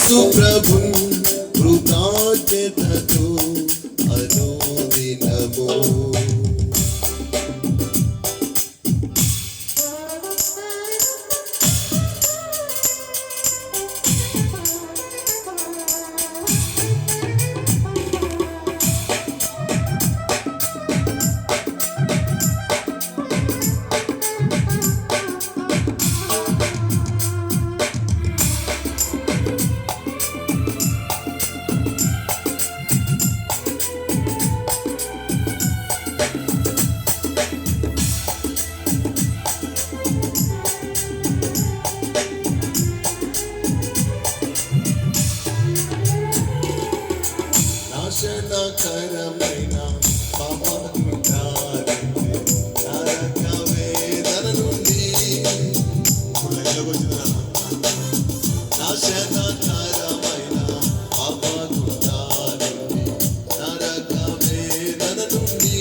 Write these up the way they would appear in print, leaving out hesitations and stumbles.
యేసు ప్రభున్ కృతజ్ఞతతో అనుదినము నాశనకరమైన నరక వేదన నుండి నాశనకరమైన నరక వేదన నుండి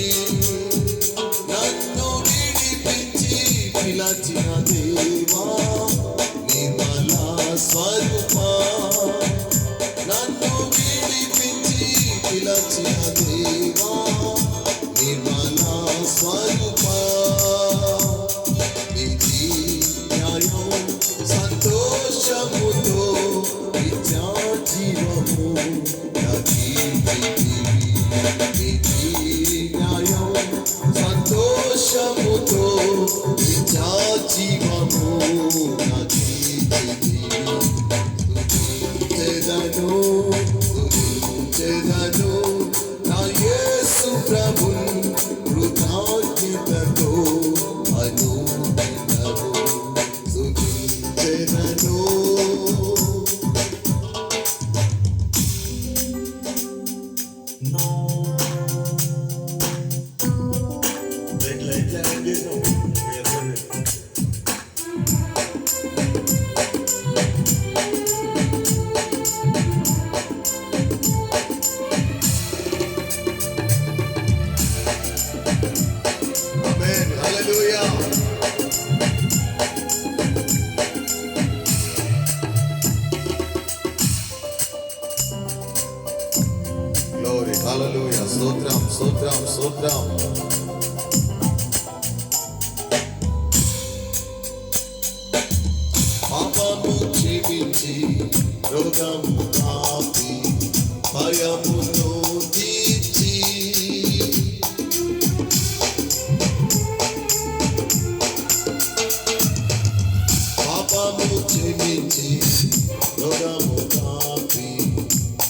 నన్ను విడిపించి పిలచిన దేవా నిర్మల స్వరూపా నన్ను విడిపించి పిలచిన దేవా నిర్మల స్వరూపా నీతి న్యాయం సంతోషముతో నిత్య జీవము నీతి న్యాయం సంతోషముతో నిత్య జీవము స్తుతించెదను నా యేసు ప్రభున్ కృతజ్ఞతతో అనుదినము స్తుతించెదను Amen. Hallelujah. Glory. Hallelujah. Stotram, stotram, stotram. పాపము క్షమించి రోగము కాపి భయమును తీర్చి పాపము క్షమించి రోగము కాపి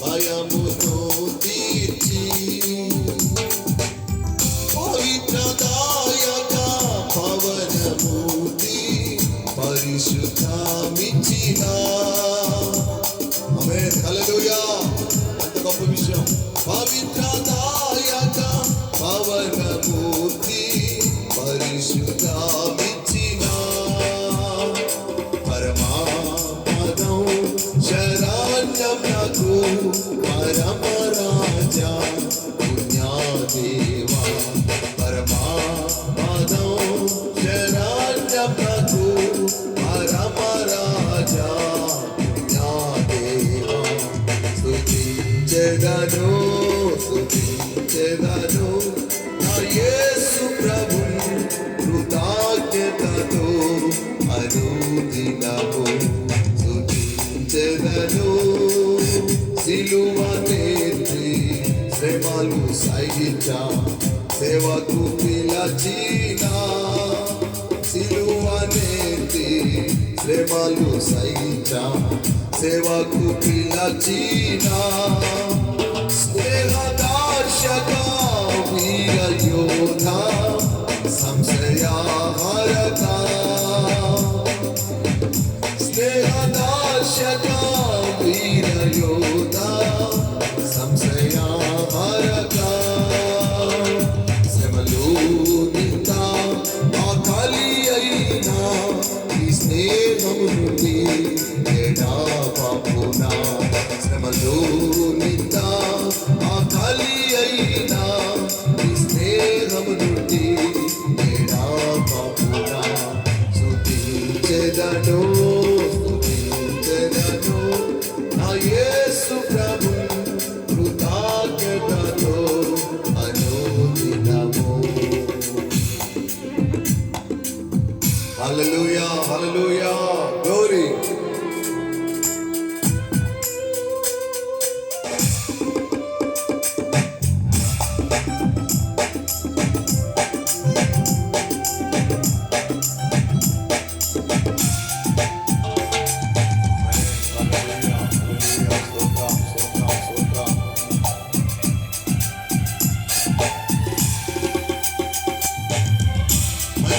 భయమును తీర్చి పవిత్రదాయక పవనమూర్తి పరిశుద్ధమిచ్చిన ఆమేన్ హల్లెలూయా అంత గొప్ప విషయం పవిత్రదాయక పవనమూర్తి పరిశుద్ధమిచ్చిన పరమాపదం శరణ్యం నాకు పరమరాజా పుణ్యదేవా పరమాపదం శరణ్యం నాకు పరమరాజా పుణ్యదేవా స్తుతించెదను స్తుతించెదను నా యేసు ప్రభున్ కృతజ్ఞతతో అనుదినము స్తుతించెదను సిలువనెత్తి శ్రమలు సహించా సేవకు పిలచిన సిలువనెత్తి శ్రమలు సహించా సేవకు పిలచిన స్నేహదార్శక వీర యోధ సంశయహరక స్నేహదార్శక వీర యోధ సంశయహరక శ్రమలు నింద ఆకలి అయినా ఈ స్నేహము నుండి ఎడబాపునా శ్రమలు నింద ఆకలి అయినా ఈ స్నేహము నుండి ఎడబాపునా స్తుతించెదను స్తుతించెదను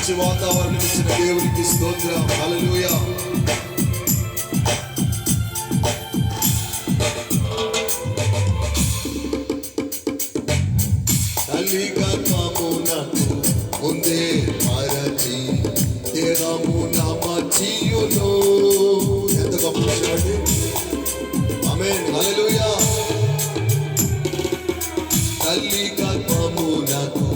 మంచి వాతావరణం ఇచ్చిన దేవునికి స్తోత్రం. హల్లెలూయా. తల్లి గర్భమునకు ముందే మరచి దేహమున మచ్చియును. ఎంత గొప్ప విషయం అండి. ఆమేన్. హల్లెలూయా. తల్లి గర్భమునకు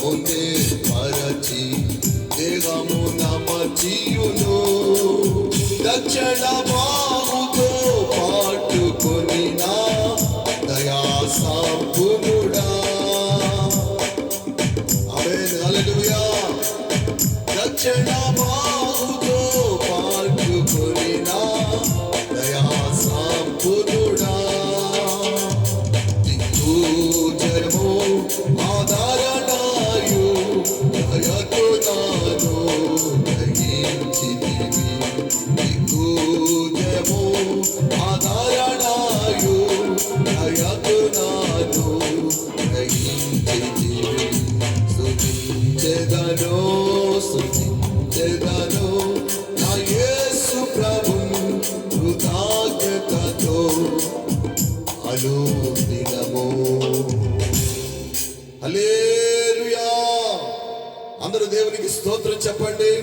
ముందే మరచి దేహమున మచ్చియును. దక్షిణ బాహుతో పాటుకొనిన దయా సంపూర్ణుడా. ఆమేన్. హల్లెలూయా. దక్షిణ బాహుతో పాటుకొనిన దయా సంపూర్ణుడా. దిక్కు జయము ఆధారణాయు దయతో నాను దయించితివి. దిక్కు జయము ఆధారణాయు దయతో నాను దయించితివి. స్తుతించెదను స్తుతించెదను నా యేసు ప్రభువు కృతజ్ఞతతో అనుదినము. హల్లెలూయా. అందరూ దేవునికి స్తోత్రం చెప్పండి.